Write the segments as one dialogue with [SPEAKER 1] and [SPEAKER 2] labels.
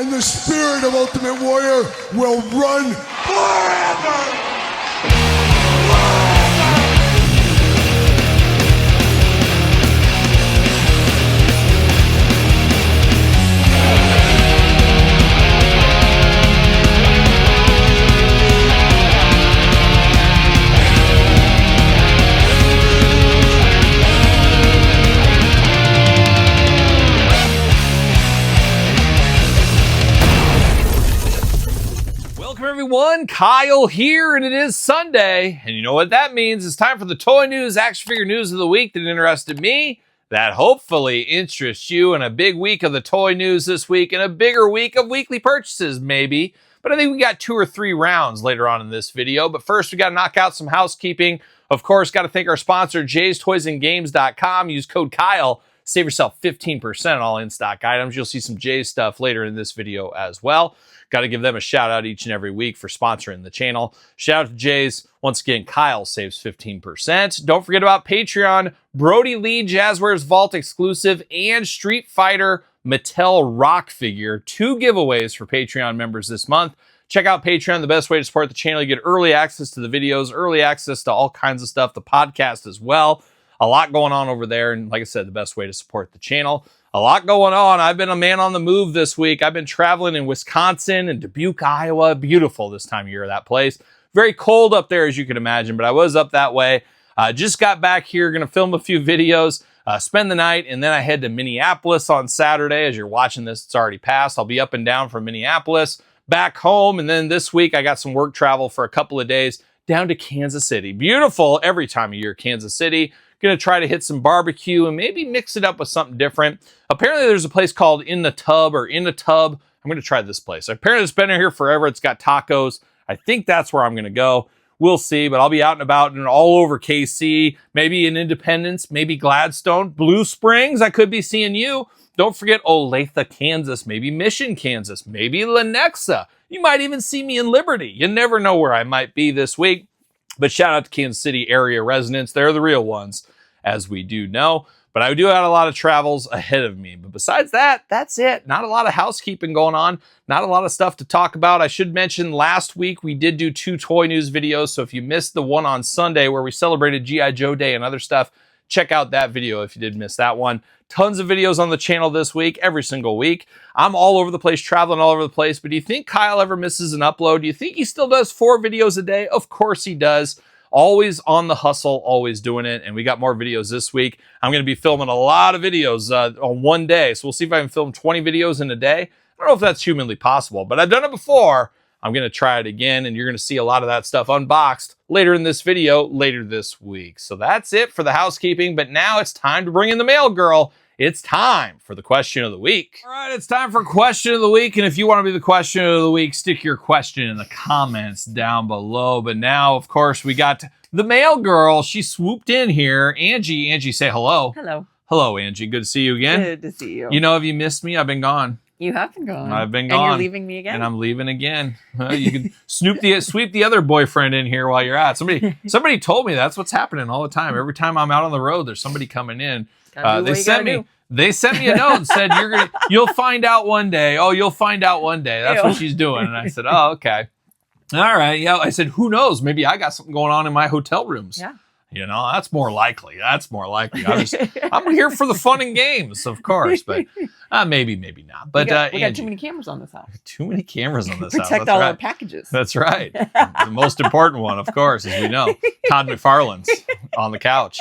[SPEAKER 1] and the spirit of Ultimate Warrior will run forever!
[SPEAKER 2] Everyone, Kyle here, and it is Sunday, and you know what that means. It's time for the toy news, action figure news of the week that interested me, that hopefully interests you, and a big week of the toy news this week, and a bigger week of weekly purchases, maybe. But I think we got 2 or 3 rounds later on in this video. But first, we got to knock out some housekeeping. Of course, got to thank our sponsor, Jay'sToysAndGames.com. Use code Kyle. Save yourself 15% on all in-stock items. You'll see some Jay's stuff later in this video as well. Got to give them a shout out each and every week for sponsoring the channel. Shout out to Jay's. Once again, Kyle saves 15%. Don't forget about Patreon, Brody Lee Jazzwares Vault exclusive, and Street Fighter Mattel Rock figure. 2 giveaways for Patreon members this month. Check out Patreon, the best way to support the channel. You get early access to the videos, early access to all kinds of stuff, the podcast as well. A lot going on over there, and like I said, the best way to support the channel. A lot going on. I've been a man on the move this week. I've been traveling in Wisconsin and Dubuque, Iowa. Beautiful this time of year, that place. Very cold up there, as you can imagine, but I was up that way. Just got back here, going to film a few videos, spend the night, and then I head to Minneapolis on Saturday. As you're watching this, it's already passed. I'll be up and down from Minneapolis, back home, and then this week I got some work travel for a couple of days down to Kansas City. Beautiful every time of year, Kansas City. Going to try to hit some barbecue and maybe mix it up with something different. Apparently there's a place called In the Tub or In a Tub. I'm going to try this place. Apparently it's been here forever. It's got tacos. I think that's where I'm going to go. We'll see, but I'll be out and about and all over KC, maybe in Independence, maybe Gladstone, Blue Springs. I could be seeing you. Don't forget Olathe, Kansas, maybe Mission, Kansas, maybe Lenexa. You might even see me in Liberty. You never know where I might be this week. But shout out to Kansas City area residents. They're the real ones, as we do know. But I do have a lot of travels ahead of me. But besides that, that's it. Not a lot of housekeeping going on. Not a lot of stuff to talk about. I should mention last week we did do 2 toy news videos. So if you missed the one on Sunday where we celebrated G.I. Joe Day and other stuff, check out that video if you did miss that one. Tons of videos on the channel this week, every single week. I'm all over the place, traveling all over the place. But do you think Kyle ever misses an upload? Do you think he still does 4 videos a day? Of course he does. Always on the hustle, always doing it. And we got more videos this week. I'm going to be filming a lot of videos on one day. So we'll see if I can film 20 videos in a day. I don't know if that's humanly possible, but I've done it before. I'm going to try it again, and you're going to see a lot of that stuff unboxed later in this video, later this week. So that's it for the housekeeping, but now it's time to bring in the mail girl. It's time for the question of the week. All right, it's time for question of the week, and if you want to be the question of the week, stick your question in the comments down below. But now, of course, we got the mail girl. She swooped in here. Angie, say hello.
[SPEAKER 3] Hello.
[SPEAKER 2] Hello, Angie. Good to see you again.
[SPEAKER 3] Good to see you.
[SPEAKER 2] You know, have you missed me? I've been gone.
[SPEAKER 3] You have been gone.
[SPEAKER 2] I've been gone.
[SPEAKER 3] And you're leaving me again?
[SPEAKER 2] And I'm leaving again. You can sweep the other boyfriend in here while you're out. Somebody told me that's what's happening all the time. Every time I'm out on the road, there's somebody coming in. They sent me a note and said, you'll find out one day. Oh, you'll find out one day. That's what she's doing. And I said, oh, okay. All right. Yeah. I said, who knows? Maybe I got something going on in my hotel rooms.
[SPEAKER 3] Yeah.
[SPEAKER 2] You know, that's more likely. I'm here for the fun and games, of course, but maybe not. But
[SPEAKER 3] we got too many cameras on this house.
[SPEAKER 2] Too many cameras on this house.
[SPEAKER 3] Protect all our packages.
[SPEAKER 2] That's right. The most important one, of course, as we know, Todd McFarlane's on the couch.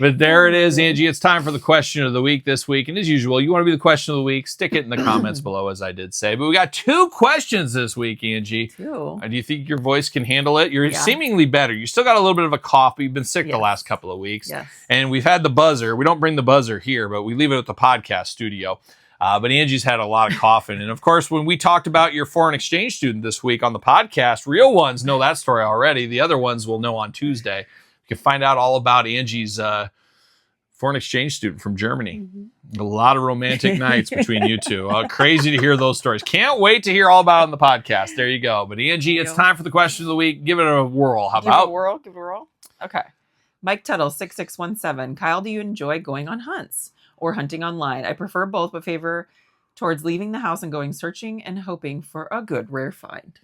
[SPEAKER 2] But there it is, Angie. It's time for the question of the week this week. And as usual, you want to be the question of the week, stick it in the comments below, as I did say. But we got 2 questions this week, Angie.
[SPEAKER 3] 2.
[SPEAKER 2] Do you think your voice can handle it? You're seemingly better. You still got a little bit of a cough, but you've been sick the last couple of weeks.
[SPEAKER 3] Yes.
[SPEAKER 2] And we've had the buzzer. We don't bring the buzzer here, but we leave it at the podcast studio. But Angie's had a lot of coughing. And of course, when we talked about your foreign exchange student this week on the podcast, real ones know that story already. The other ones will know on Tuesday. You can find out all about Angie's foreign exchange student from Germany. Mm-hmm. A lot of romantic nights between you two. Crazy to hear those stories. Can't wait to hear all about it on the podcast. There you go. But Angie, it's time for the question of the week. Give it a whirl. How about?
[SPEAKER 3] Give it a whirl. Okay. Mike Tuttle, 6617. Kyle, do you enjoy going on hunts or hunting online? I prefer both, but favor towards leaving the house and going searching and hoping for a good rare find.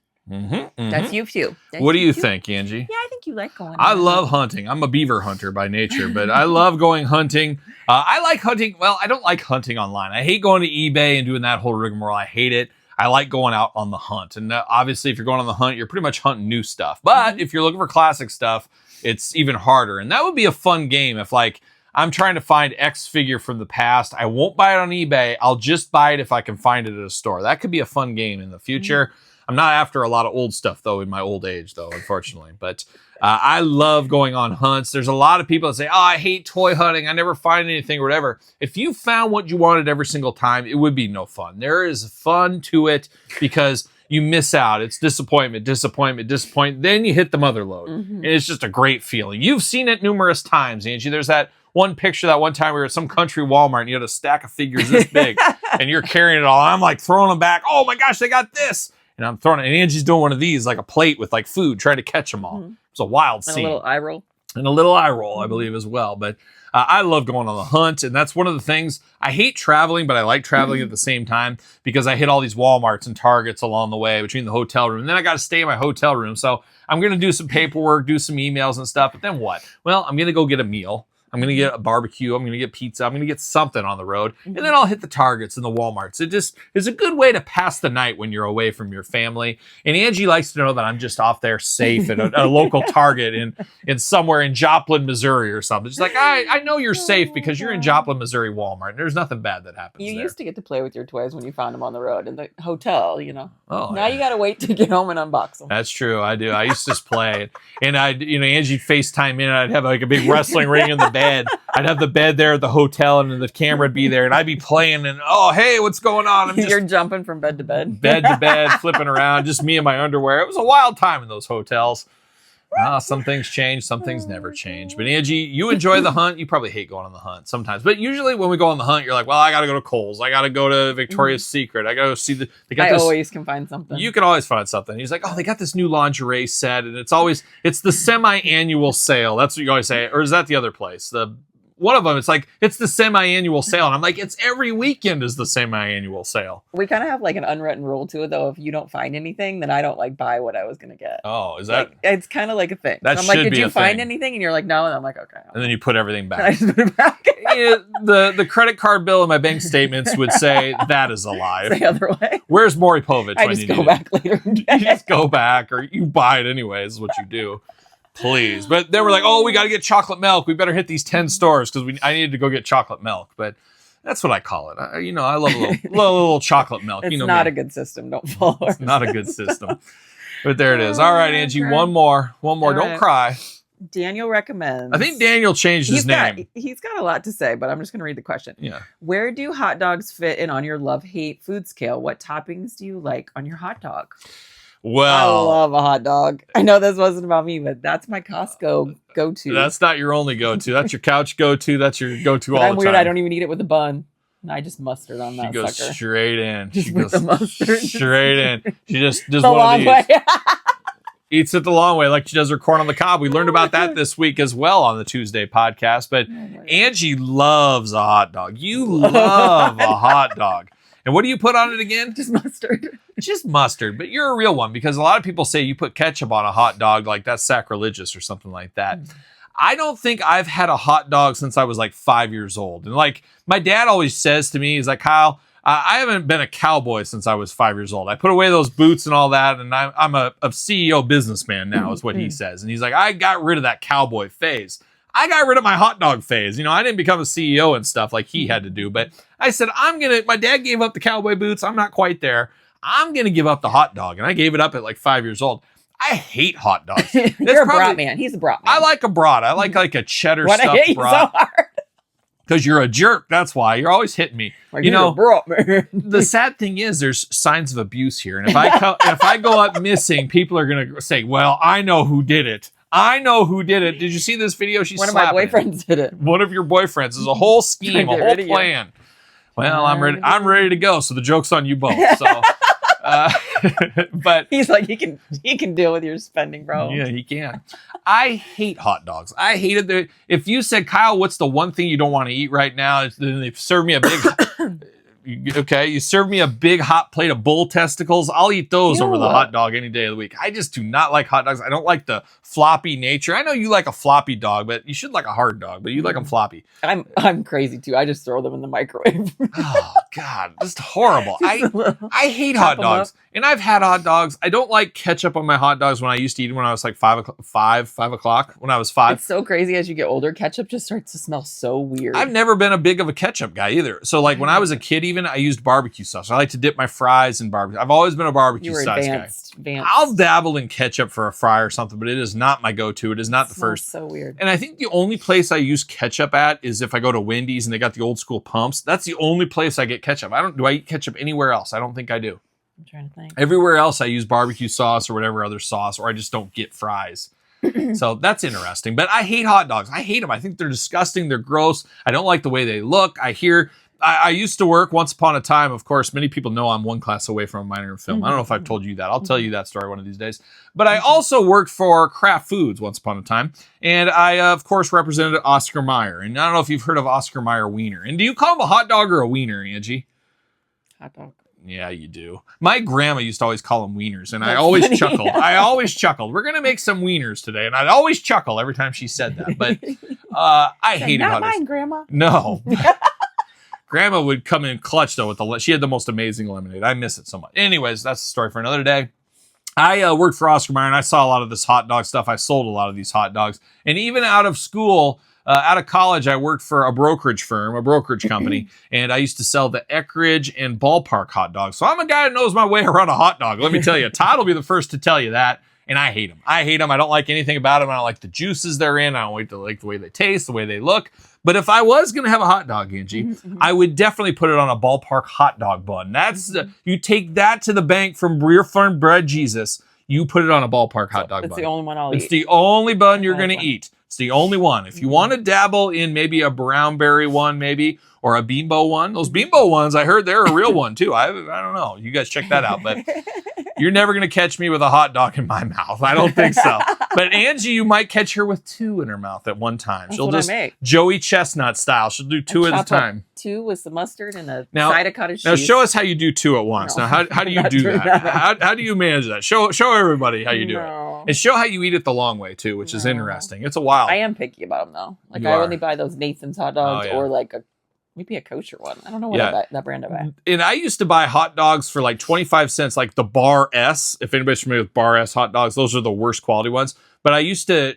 [SPEAKER 2] That's
[SPEAKER 3] you too.
[SPEAKER 2] What do you think, Angie?
[SPEAKER 3] Yeah, I think you like going.
[SPEAKER 2] I love hunting. I'm a beaver hunter by nature, but I love going hunting. I like hunting. Well, I don't like hunting online. I hate going to eBay and doing that whole rigmarole. I hate it. I like going out on the hunt. And obviously, if you're going on the hunt, you're pretty much hunting new stuff. But if you're looking for classic stuff, it's even harder. And that would be a fun game if, like, I'm trying to find X figure from the past. I won't buy it on eBay. I'll just buy it if I can find it at a store. That could be a fun game in the future. I'm not after a lot of old stuff, though, in my old age, though, unfortunately. But I love going on hunts. There's a lot of people that say, oh, I hate toy hunting. I never find anything or whatever. If you found what you wanted every single time, it would be no fun. There is fun to it because you miss out. It's disappointment. Then you hit the mother load. And it's just a great feeling. You've seen it numerous times, Angie. There's that one picture that one time we were at some country Walmart and you had a stack of figures this big and you're carrying it all. I'm like throwing them back. Oh my gosh, they got this. And I'm throwing it. And Angie's doing one of these, like a plate with like food, trying to catch them all. It's a wild scene.
[SPEAKER 3] A little eye roll.
[SPEAKER 2] And a little eye roll, I believe, as well. But I love going on the hunt. And that's one of the things. I hate traveling, but I like traveling at the same time because I hit all these Walmarts and Targets along the way between the hotel room. And then I got to stay in my hotel room. So I'm going to do some paperwork, do some emails and stuff. But then what? Well, I'm going to go get a meal. I'm going to get a barbecue. I'm going to get pizza. I'm going to get something on the road. And then I'll hit the Targets and the Walmarts. It just is a good way to pass the night when you're away from your family. And Angie likes to know that I'm just off there safe at a local Target in somewhere in Joplin, Missouri or something. She's like, I know you're safe because you're in Joplin, Missouri Walmart. And there's nothing bad that happens
[SPEAKER 3] You
[SPEAKER 2] there.
[SPEAKER 3] used to get to play with your toys when you found them on the road in the hotel, you know.
[SPEAKER 2] Oh,
[SPEAKER 3] now you got to wait to get home and unbox them.
[SPEAKER 2] That's true. I do. I used to just play. And Angie'd FaceTime in and I'd have like a big wrestling ring in the bed. I'd have the bed there at the hotel and then the camera would be there and I'd be playing and, oh, hey, what's going on?
[SPEAKER 3] You're jumping from bed to bed.
[SPEAKER 2] Bed to bed, flipping around, just me in my underwear. It was a wild time in those hotels. Some things change, some things never change. But Angie, you enjoy the hunt. You probably hate going on the hunt sometimes. But usually when we go on the hunt, you're like, well, I got to go to Kohl's. I got to go to Victoria's Secret. I got to go see
[SPEAKER 3] I always can find something.
[SPEAKER 2] You can always find something. He's like, oh, they got this new lingerie set. And it's the semi-annual sale. That's what you always say. Or is that the other place? One of them, it's the semi-annual sale. And I'm like, it's every weekend is the semi-annual sale.
[SPEAKER 3] We kind of have like an unwritten rule to it, though. If you don't find anything, then I don't like buy what I was going to get.
[SPEAKER 2] Oh, is that?
[SPEAKER 3] Like, it's kind of like a thing.
[SPEAKER 2] That
[SPEAKER 3] so I'm like,
[SPEAKER 2] should
[SPEAKER 3] did
[SPEAKER 2] be
[SPEAKER 3] you
[SPEAKER 2] a
[SPEAKER 3] find
[SPEAKER 2] thing.
[SPEAKER 3] anything? And you're like, no. And I'm like, okay.
[SPEAKER 2] And then you put everything back.
[SPEAKER 3] I just put it back.
[SPEAKER 2] The credit card bill and my bank statements would say that is a lie.
[SPEAKER 3] The other way.
[SPEAKER 2] Where's Maury Povich
[SPEAKER 3] I
[SPEAKER 2] when
[SPEAKER 3] just
[SPEAKER 2] you
[SPEAKER 3] go
[SPEAKER 2] need
[SPEAKER 3] back later. And
[SPEAKER 2] it? You just go back or you buy it anyways is what you do. Please. But then we're like, oh, we got to get chocolate milk. We better hit these 10 stores because I needed to go get chocolate milk. But that's what I call it. I love a little chocolate milk.
[SPEAKER 3] It's
[SPEAKER 2] you know
[SPEAKER 3] not
[SPEAKER 2] me.
[SPEAKER 3] a good system. Don't follow it.
[SPEAKER 2] It's not a good system. But there it is. All right, Angie, one more. Don't
[SPEAKER 3] right.
[SPEAKER 2] cry.
[SPEAKER 3] Daniel recommends.
[SPEAKER 2] I think Daniel changed his name.
[SPEAKER 3] He's got a lot to say, but I'm just going to read the question.
[SPEAKER 2] Yeah.
[SPEAKER 3] Where do hot dogs fit in on your love-hate food scale? What toppings do you like on your hot dog?
[SPEAKER 2] Well,
[SPEAKER 3] I love a hot dog. I know this wasn't about me, but that's my Costco go-to.
[SPEAKER 2] That's not your only go-to. That's your couch go-to. That's your go-to all the
[SPEAKER 3] I'm weird.
[SPEAKER 2] time.
[SPEAKER 3] I don't even eat it with a bun. I just mustard on that
[SPEAKER 2] She goes
[SPEAKER 3] sucker.
[SPEAKER 2] straight in.
[SPEAKER 3] Just
[SPEAKER 2] She
[SPEAKER 3] with
[SPEAKER 2] goes
[SPEAKER 3] the mustard.
[SPEAKER 2] straight in. She just does
[SPEAKER 3] The
[SPEAKER 2] one
[SPEAKER 3] long
[SPEAKER 2] of these.
[SPEAKER 3] way.
[SPEAKER 2] Eats it the long way like she does her corn on the cob. We learned about that this week as well on the Tuesday podcast. But Angie loves a hot dog. You love a hot dog. And what do you put on it again?
[SPEAKER 3] Just mustard.
[SPEAKER 2] Just mustard. But you're a real one because a lot of people say you put ketchup on a hot dog like that's sacrilegious or something like that. I don't think I've had a hot dog since I was like 5 years old. And like my dad always says to me, he's like, Kyle, I haven't been a cowboy since I was 5 years old. I put away those boots and all that. And I'm a CEO businessman now is what he says. And he's like, I got rid of that cowboy phase. I got rid of my hot dog phase. I didn't become a CEO and stuff like he had to do. But I said, my dad gave up the cowboy boots. I'm not quite there. I'm going to give up the hot dog. And I gave it up at like 5 years old. I hate hot dogs.
[SPEAKER 3] You're a brat man. He's a brat man.
[SPEAKER 2] I like a brat. I like a cheddar
[SPEAKER 3] Why I
[SPEAKER 2] stuffed
[SPEAKER 3] hate you so
[SPEAKER 2] brat.
[SPEAKER 3] hard?
[SPEAKER 2] Because you're a jerk. That's why. You're always hitting me.
[SPEAKER 3] Like, you're a brat man.
[SPEAKER 2] The sad thing is there's signs of abuse here. And if I go up missing, people are going to say, well, I know who did it. I know who did it. Did you see this video? She's
[SPEAKER 3] One of my boyfriends did it.
[SPEAKER 2] One of your boyfriends. There's a whole scheme, a whole plan. Well, I'm ready to go. So the joke's on you both. So, but
[SPEAKER 3] he's like, he can deal with your spending, bro.
[SPEAKER 2] Yeah, he can. I hate hot dogs. I hated if you said, Kyle, what's the one thing you don't want to eat right now? Then they serve me a big. Okay, you serve me a big hot plate of bull testicles. I'll eat those over the
[SPEAKER 3] Ew.
[SPEAKER 2] hot dog any day of the week. I just do not like hot dogs. I don't like the floppy nature. I know you like a floppy dog, but you should like a hard dog, but you like them floppy.
[SPEAKER 3] I'm crazy too. I just throw them in the microwave.
[SPEAKER 2] Oh God, just horrible.
[SPEAKER 3] Just a little-
[SPEAKER 2] I hate
[SPEAKER 3] chop
[SPEAKER 2] hot
[SPEAKER 3] 'em
[SPEAKER 2] dogs, and I've had hot dogs. I don't like ketchup on my hot dogs when I used to eat them when I was like 5 o'clock when I was 5.
[SPEAKER 3] It's so crazy as you get older. Ketchup just starts to smell so weird.
[SPEAKER 2] I've never been a big of a ketchup guy either. So like when I was a kid, even I used barbecue sauce. I like to dip my fries in barbecue. I've always been a barbecue
[SPEAKER 3] You were
[SPEAKER 2] sauce guy.
[SPEAKER 3] advanced.
[SPEAKER 2] I'll dabble in ketchup for a fry or something, but it is not my go-to. It is not the
[SPEAKER 3] Smells
[SPEAKER 2] first.
[SPEAKER 3] So weird.
[SPEAKER 2] And I think the only place I use ketchup at is if I go to Wendy's and they got the old school pumps. That's the only place I get ketchup. Do I eat ketchup anywhere else? I don't think I do.
[SPEAKER 3] I'm trying to think.
[SPEAKER 2] Everywhere else I use barbecue sauce or whatever other sauce, or I just don't get fries. So that's interesting. But I hate hot dogs. I hate them. I think they're disgusting. They're gross. I don't like the way they look. I used to work once upon a time. Of course, many people know I'm one class away from a minor in film. I don't know if I've told you that. I'll tell you that story one of these days. But I also worked for Kraft Foods once upon a time. And I, of course, represented Oscar Mayer. And I don't know if you've heard of Oscar Mayer wiener. And do you call him a hot dog or a wiener, Angie?
[SPEAKER 3] Hot dog.
[SPEAKER 2] Yeah, you do. My grandma used to always call them wieners, and I
[SPEAKER 3] That's
[SPEAKER 2] always
[SPEAKER 3] funny.
[SPEAKER 2] chuckled. I always chuckled. We're gonna make some wieners today, and I'd always chuckle every time she said that. But I hated
[SPEAKER 3] Not
[SPEAKER 2] hot dogs.
[SPEAKER 3] mine, Grandma.
[SPEAKER 2] No, Grandma would come in clutch though with she had the most amazing lemonade. I miss it so much. Anyways, that's a story for another day. I worked for Oscar Mayer, and I saw a lot of this hot dog stuff. I sold a lot of these hot dogs, and even out of school. Out of college, I worked for a brokerage firm, a brokerage company, and I used to sell the Eckridge and Ballpark hot dogs. So I'm a guy that knows my way around a hot dog. Let me tell you, Todd will be the first to tell you that. And I hate them. I hate them. I don't like anything about them. I don't like the juices they're in. I don't like the way they taste, the way they look. But if I was going to have a hot dog, Angie, I would definitely put it on a Ballpark hot dog bun. That's you take that to the bank from Breer Farm Bread Jesus. You put it on a Ballpark hot dog bun.
[SPEAKER 3] It's the only one I'll eat.
[SPEAKER 2] It's the only bun you're going to
[SPEAKER 3] one.
[SPEAKER 2] eat. It's the only one. If you want to dabble in maybe a brownberry one, maybe, or a Bimbo one, those Bimbo ones, I heard they're a real one too. I don't know. You guys check that out. But you're never going to catch me with a hot dog in my mouth. I don't think so. But Angie, you might catch her with 2 in her mouth at one time.
[SPEAKER 3] That's
[SPEAKER 2] She'll
[SPEAKER 3] what I
[SPEAKER 2] just
[SPEAKER 3] make.
[SPEAKER 2] Joey Chestnut style. She'll do 2 at a
[SPEAKER 3] Chop up
[SPEAKER 2] time.
[SPEAKER 3] 2 with some mustard and a
[SPEAKER 2] Now-
[SPEAKER 3] side of cottage
[SPEAKER 2] Now
[SPEAKER 3] cheese.
[SPEAKER 2] show us how you do 2 at once.
[SPEAKER 3] No.
[SPEAKER 2] Now how do you
[SPEAKER 3] Not
[SPEAKER 2] do
[SPEAKER 3] doing
[SPEAKER 2] that?
[SPEAKER 3] that.
[SPEAKER 2] How do you manage that? Show everybody how you do it.
[SPEAKER 3] No.
[SPEAKER 2] And show how you eat it the long way too, which is
[SPEAKER 3] No.
[SPEAKER 2] interesting. It's a wild.
[SPEAKER 3] I am picky about them though. Like
[SPEAKER 2] You
[SPEAKER 3] I
[SPEAKER 2] are.
[SPEAKER 3] only buy those Nathan's hot dogs
[SPEAKER 2] Oh, yeah.
[SPEAKER 3] or like maybe a kosher one. I don't know what
[SPEAKER 2] Yeah.
[SPEAKER 3] I buy, that brand I buy.
[SPEAKER 2] And I used to buy hot dogs for like 25 cents, like the Bar S. If anybody's familiar with Bar S hot dogs, those are the worst quality ones. But I used to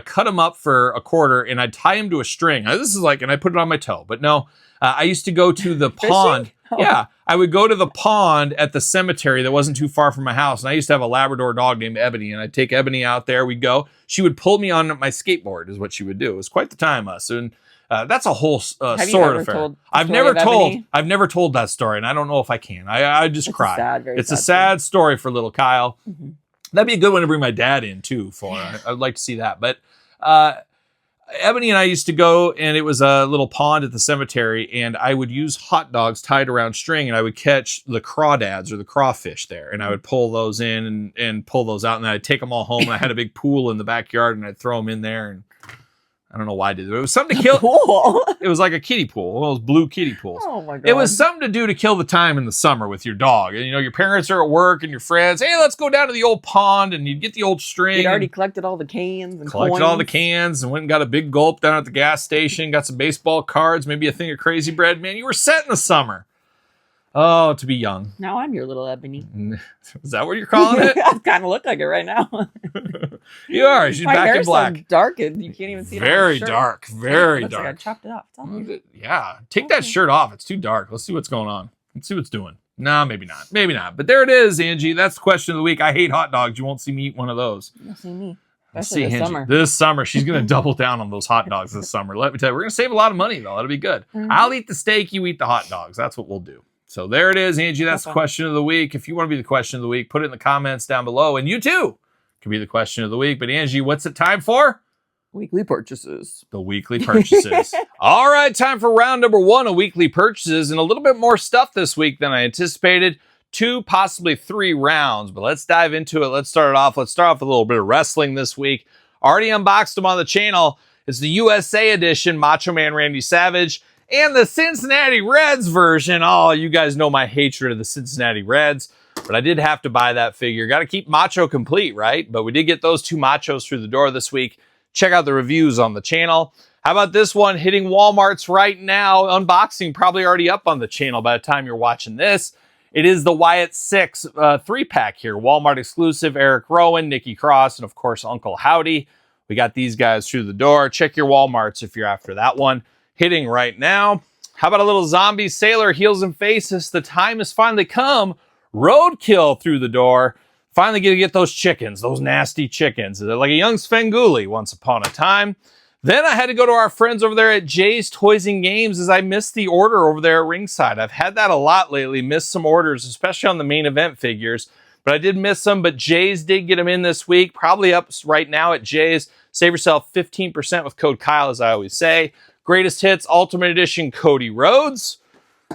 [SPEAKER 2] cut them up for a quarter and I'd tie them to a string. Now, this is like, and I put it on my toe. But no, I used to go to the pond.
[SPEAKER 3] Oh.
[SPEAKER 2] Yeah, I would go to the pond at the cemetery that wasn't too far from my house. And I used to have a Labrador dog named Ebony. And I'd take Ebony out there. We'd go. She would pull me on my skateboard is what she would do. It was quite the time, us. And that's a whole
[SPEAKER 3] Have you
[SPEAKER 2] sword
[SPEAKER 3] ever
[SPEAKER 2] affair.
[SPEAKER 3] told the
[SPEAKER 2] I've
[SPEAKER 3] story
[SPEAKER 2] never
[SPEAKER 3] of
[SPEAKER 2] told.
[SPEAKER 3] Ebony?
[SPEAKER 2] I've never told that story, and I don't know if I can. I just
[SPEAKER 3] It's
[SPEAKER 2] cry.
[SPEAKER 3] a sad, very
[SPEAKER 2] It's a
[SPEAKER 3] sad
[SPEAKER 2] sad story for little Kyle.
[SPEAKER 3] Mhm.
[SPEAKER 2] That'd be a good one to bring my dad in too. For I'd like to see that. But Ebony and I used to go, and it was a little pond at the cemetery, and I would use hot dogs tied around string, and I would catch the crawdads or the crawfish there, and I would pull those in and pull those out, and then I'd take them all home. And I had a big pool in the backyard, and I'd throw them in there, and I don't know why I did it. It was something to kill.
[SPEAKER 3] Cool.
[SPEAKER 2] It was like a kiddie pool, one of those blue kiddie pools.
[SPEAKER 3] Oh my god.
[SPEAKER 2] It was something to do to kill the time in the summer with your dog. And, you know, your parents are at work and your friends, hey, let's go down to the old pond, and you'd get the old string.
[SPEAKER 3] He'd already collected all the cans and
[SPEAKER 2] collected
[SPEAKER 3] coins.
[SPEAKER 2] all the cans and went and got a big gulp down at the gas station, got some baseball cards, maybe a thing of Crazy Bread. Man, you were set in the summer. Oh, to be young.
[SPEAKER 3] Now I'm your little Ebony.
[SPEAKER 2] Is that what you're calling it?
[SPEAKER 3] I kind of look like it right now.
[SPEAKER 2] You are. She's
[SPEAKER 3] My
[SPEAKER 2] back in
[SPEAKER 3] hair's
[SPEAKER 2] black.
[SPEAKER 3] so dark and you can't even see it. on my
[SPEAKER 2] Very
[SPEAKER 3] shirt.
[SPEAKER 2] dark. Very
[SPEAKER 3] Looks like I
[SPEAKER 2] dark.
[SPEAKER 3] chopped it off. It's all good.
[SPEAKER 2] Yeah. Take that
[SPEAKER 3] Okay.
[SPEAKER 2] shirt off. It's too dark. Let's see what's going on. Let's see what's doing. No, maybe not. Maybe not. But there it is, Angie. That's the question of the week. I hate hot dogs. You won't see me eat one of those.
[SPEAKER 3] You'll see me.
[SPEAKER 2] Let's
[SPEAKER 3] Especially this
[SPEAKER 2] Angie.
[SPEAKER 3] summer.
[SPEAKER 2] This summer, she's going to double down on those hot dogs this summer. Let me tell you, we're going to save a lot of money, though. That'll be good.
[SPEAKER 3] Mhm.
[SPEAKER 2] I'll eat the steak. You eat the hot dogs. That's what we'll do. So there it is, Angie. That's the
[SPEAKER 3] Okay.
[SPEAKER 2] question of the week. If you want to be the question of the week, put it in the comments down below. And you, too, can be the question of the week. But, Angie, what's it time for?
[SPEAKER 3] Weekly purchases.
[SPEAKER 2] The weekly purchases. All right, time for round number 1 of weekly purchases. And a little bit more stuff this week than I anticipated. 2, possibly 3 rounds. But let's dive into it. Let's start it off. Let's start off with a little bit of wrestling this week. Already unboxed them on the channel. It's the USA edition Macho Man Randy Savage and the Cincinnati Reds version. Oh, you guys know my hatred of the Cincinnati Reds, but I did have to buy that figure. Got to keep Macho complete, right? But we did get those two Machos through the door this week. Check out the reviews on the channel. How about this one hitting Walmarts right now? Unboxing probably already up on the channel by the time you're watching this. It is the Wyatt 6 3-pack here. Walmart exclusive, Eric Rowan, Nikki Cross, and of course, Uncle Howdy. We got these guys through the door. Check your Walmarts if you're after that one. Hitting right now. How about a little zombie sailor, heels and faces? The time has finally come. Roadkill through the door. Finally gonna get those chickens, those nasty chickens. Like a young Svengoolie once upon a time. Then I had to go to our friends over there at Jay's Toys and Games as I missed the order over there at ringside. I've had that a lot lately, missed some orders, especially on the main event figures. But I did miss some, but Jay's did get them in this week. Probably up right now at Jay's. Save yourself 15% with code Kyle, as I always say. Greatest Hits Ultimate Edition Cody Rhodes.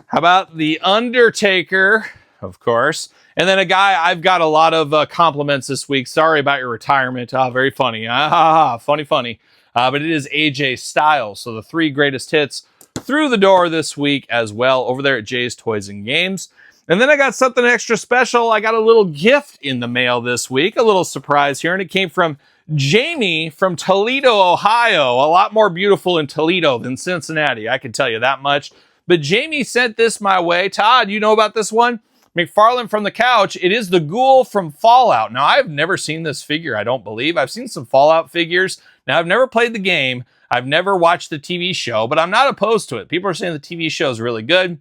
[SPEAKER 2] How about The Undertaker, of course. And then a guy, I've got a lot of compliments this week. Sorry about your retirement. Very funny. Funny. But it is AJ Styles. So the 3 greatest hits through the door this week as well over there at Jay's Toys and Games. And then I got something extra special. I got a little gift in the mail this week, a little surprise here. And it came from Jamie from Toledo, Ohio. A lot more beautiful in Toledo than Cincinnati, I can tell you that much. But Jamie sent this my way. Todd, you know about this one? McFarlane from the couch. It is the Ghoul from Fallout. Now, I've never seen this figure, I don't believe. I've seen some Fallout figures. Now, I've never played the game. I've never watched the TV show, but I'm not opposed to it. People are saying the TV show is really good.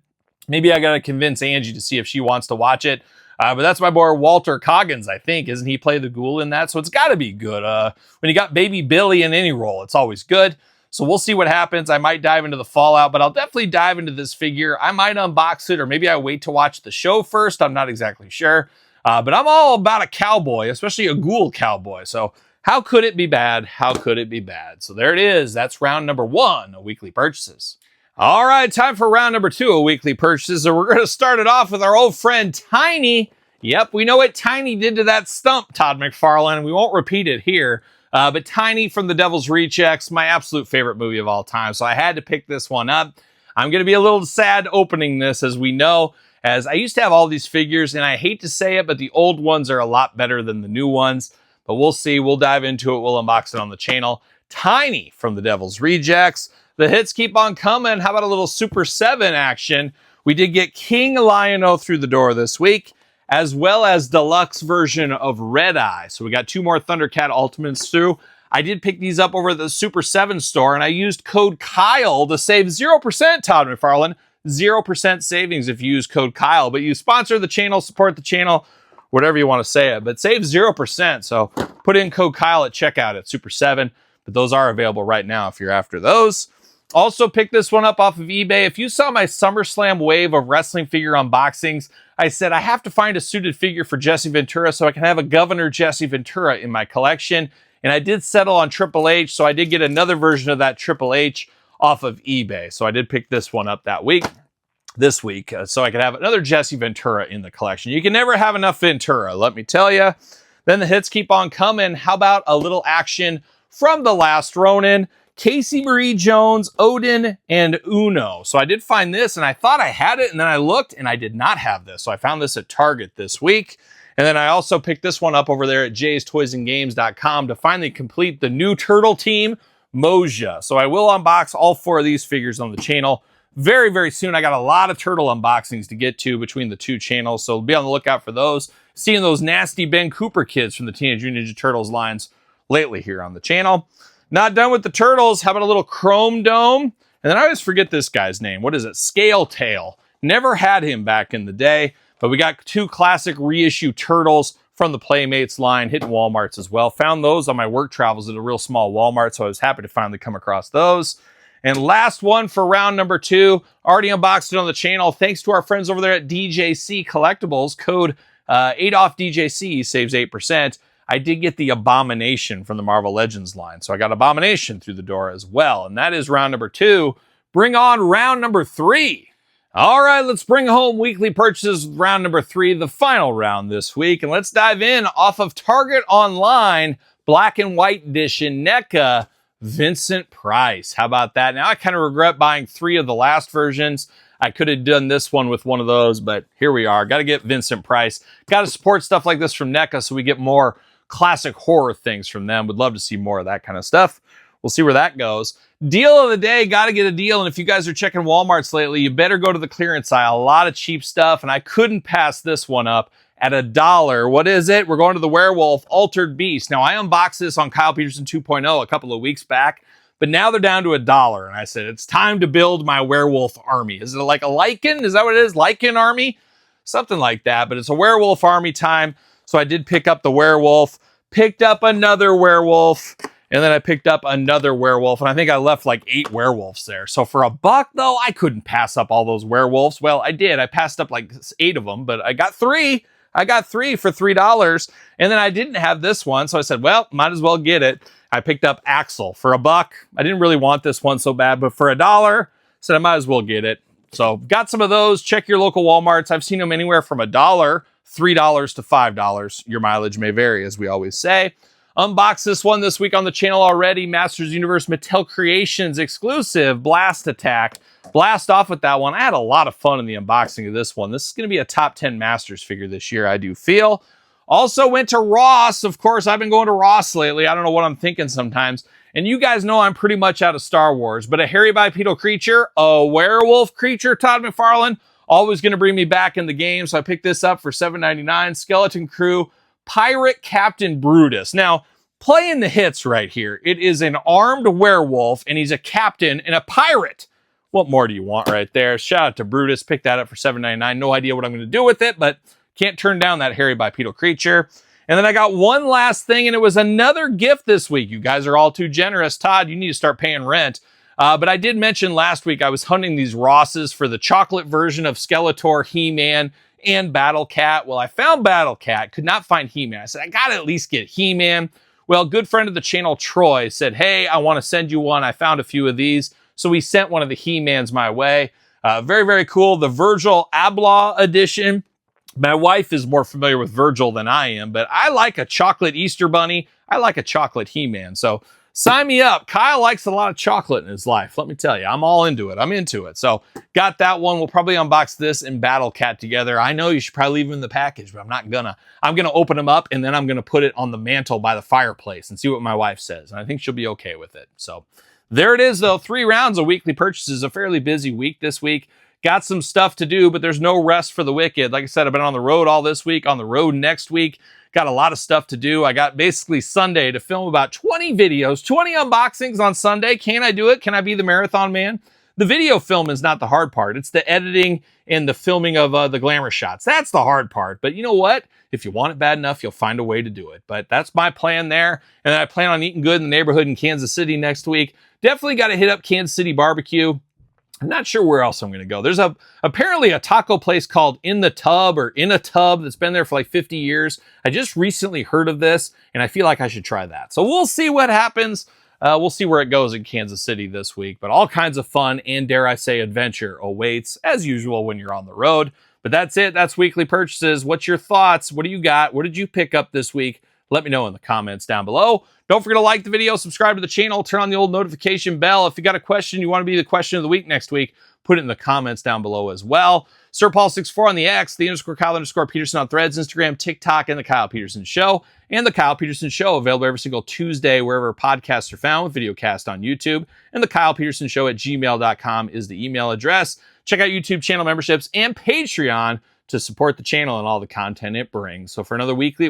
[SPEAKER 2] Maybe I got to convince Angie to see if she wants to watch it. But that's my boy Walter Coggins, I think. Isn't he play the Ghoul in that? So it's got to be good. When you got Baby Billy in any role, it's always good. So we'll see what happens. I might dive into the Fallout, but I'll definitely dive into this figure. I might unbox it, or maybe I wait to watch the show first. I'm not exactly sure. But I'm all about a cowboy, especially a Ghoul cowboy. So how could it be bad? How could it be bad? So there it is. That's round number 1 of weekly purchases. All right, time for round number 2 of weekly purchases. So we're going to start it off with our old friend Tiny. Yep, we know what Tiny did to that stump, Todd McFarlane. We won't repeat it here. But Tiny from The Devil's Rejects, my absolute favorite movie of all time. So I had to pick this one up. I'm going to be a little sad opening this, as we know, as I used to have all these figures, and I hate to say it, but the old ones are a lot better than the new ones. But we'll see. We'll dive into it. We'll unbox it on the channel. Tiny from The Devil's Rejects. The hits keep on coming. How about a little Super 7 action? We did get King Lion-O through the door this week, as well as deluxe version of Red Eye. So we got 2 more Thundercat Ultimates through. I did pick these up over at the Super 7 store, and I used code Kyle to save 0%, Todd McFarlane. 0% savings if you use code Kyle. But you sponsor the channel, support the channel, whatever you want to say it. But save 0%. So put in code Kyle at checkout at Super 7. But those are available right now if you're after those. Also picked this one up off of eBay. If you saw my SummerSlam wave of wrestling figure unboxings, I said I have to find a suited figure for Jesse Ventura so I can have a Governor Jesse Ventura in my collection. And I did settle on Triple H, so I did get another version of that Triple H off of eBay. So I did pick this one up this week, so I could have another Jesse Ventura in the collection. You can never have enough Ventura, let me tell you. Then the hits keep on coming. How about a little action from The Last Ronin? Casey Marie Jones, Odin, and Uno. So I did find this, and I thought I had it, and then I looked, and I did not have this. So I found this at Target this week. And then I also picked this one up over there at jaystoysandgames.com to finally complete the new Turtle team, Moja. So I will unbox all 4 of these figures on the channel very, very soon. I got a lot of Turtle unboxings to get to between the 2 channels, so be on the lookout for those. Seeing those nasty Ben Cooper kids from the Teenage Mutant Ninja Turtles lines lately here on the channel. Not done with the Turtles. How about a little Chrome Dome? And then I always forget this guy's name. What is it? Scale Tail. Never had him back in the day, but we got 2 classic reissue Turtles from the Playmates line, hitting Walmarts as well. Found those on my work travels at a real small Walmart, so I was happy to finally come across those. And last one for round number 2, already unboxed it on the channel. Thanks to our friends over there at DJC Collectibles. Code 8OFFDJC saves 8%. I did get the Abomination from the Marvel Legends line. So I got Abomination through the door as well. And that is round number 2. Bring on round number 3. All right, let's bring home weekly purchases with round number 3, the final round this week. And let's dive in off of Target Online, Black and White Edition NECA Vincent Price. How about that? Now I kind of regret buying 3 of the last versions. I could have done this one with one of those, but here we are. Got to get Vincent Price. Got to support stuff like this from NECA so we get more classic horror things from them. Would love to see more of that kind of stuff. We'll see where that goes. Deal of the day, got to get a deal. And if you guys are checking Walmarts lately, you better go to the clearance aisle. A lot of cheap stuff, and I couldn't pass this one up at $1. What is it? We're going to the Werewolf Altered Beast. Now, I unboxed this on Kyle Peterson 2.0 a couple of weeks back, but now they're down to $1. And I said, it's time to build my werewolf army. Is it like a Lycan? Is that what it is? Lycan army? Something like that, but it's a werewolf army time. So I did pick up the werewolf, picked up another werewolf, and then I picked up another werewolf, and I think I left like 8 werewolves there. So for $1, though, I couldn't pass up all those werewolves. Well, I did. I passed up like 8 of them, but I got 3. I got 3 for $3, and then I didn't have this one, so I said, well, might as well get it. I picked up Axel for $1. I didn't really want this one so bad, but for $1, said I might as well get it. So got some of those. Check your local Walmarts. I've seen them anywhere from $1, $3 to $5. Your mileage may vary, as we always say. Unboxed this one this week on the channel already. Masters Universe Mattel Creations exclusive Blast Attack. Blast off with that one. I had a lot of fun in the unboxing of this one. This is going to be a top 10 Masters figure this year, I do feel. Also went to Ross. Of course, I've been going to Ross lately. I don't know what I'm thinking sometimes. And you guys know I'm pretty much out of Star Wars. But a hairy bipedal creature, a werewolf creature, Todd McFarlane, always going to bring me back in the game. So I picked this up for $7.99. Skeleton Crew, Pirate Captain Brutus. Now, playing the hits right here. It is an armed werewolf, and he's a captain and a pirate. What more do you want right there? Shout out to Brutus. Picked that up for $7.99. No idea what I'm going to do with it, but can't turn down that hairy bipedal creature. And then I got one last thing, and it was another gift this week. You guys are all too generous. Todd, you need to start paying rent. But I did mention last week I was hunting these Rosses for the chocolate version of Skeletor, He-Man, and Battle Cat. Well, I found Battle Cat, could not find He-Man. I said, I got to at least get He-Man. Well, good friend of the channel, Troy, said, hey, I want to send you one. I found a few of these. So we sent one of the He-Mans my way. Very, very cool. The Virgil Abloh edition. My wife is more familiar with Virgil than I am, but I like a chocolate Easter Bunny. I like a chocolate He-Man. So sign me up. Kyle likes a lot of chocolate in his life. Let me tell you, I'm all into it. I'm into it. So got that one. We'll probably unbox this and Battle Cat together. I know you should probably leave them in the package, but I'm not gonna. I'm gonna open them up and then I'm gonna put it on the mantle by the fireplace and see what my wife says. And I think she'll be okay with it. So there it is, though. 3 rounds of weekly purchases. A fairly busy week this week. Got some stuff to do, but there's no rest for the wicked. Like I said, I've been on the road all this week, on the road next week. Got a lot of stuff to do. I got basically Sunday to film about 20 videos, 20 unboxings on Sunday. Can I do it? Can I be the marathon man? The video film is not the hard part. It's the editing and the filming of the glamour shots. That's the hard part. But you know what? If you want it bad enough, you'll find a way to do it. But that's my plan there. And then I plan on eating good in the neighborhood in Kansas City next week. Definitely got to hit up Kansas City barbecue. I'm not sure where else I'm going to go. There's apparently a taco place called In the Tub or In a Tub that's been there for like 50 years. I just recently heard of this, and I feel like I should try that. So we'll see what happens. We'll see where it goes in Kansas City this week. But all kinds of fun and, dare I say, adventure awaits, as usual, when you're on the road. But that's it. That's weekly purchases. What's your thoughts? What do you got? What did you pick up this week? Let me know in the comments down below. Don't forget to like the video, subscribe to the channel, turn on the old notification bell. If you got a question, you want to be the question of the week next week, put it in the comments down below as well. SirPaul64 on the X, _Kyle_Peterson on Threads, Instagram, TikTok, and The Kyle Peterson Show. And The Kyle Peterson Show, available every single Tuesday wherever podcasts are found, with videocast on YouTube. And The Kyle Peterson Show at gmail.com is the email address. Check out YouTube channel memberships and Patreon to support the channel and all the content it brings. So for another week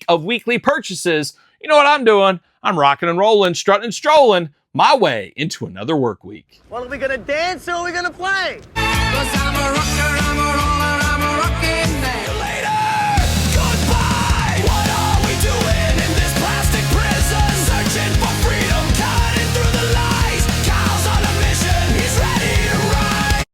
[SPEAKER 2] of weekly purchases, you know what I'm doing? I'm rocking and rolling, strutting and strolling my way into another work week.
[SPEAKER 4] Well, are we gonna dance or are we gonna play?
[SPEAKER 5] 'Cause I'm a rocker, I'm a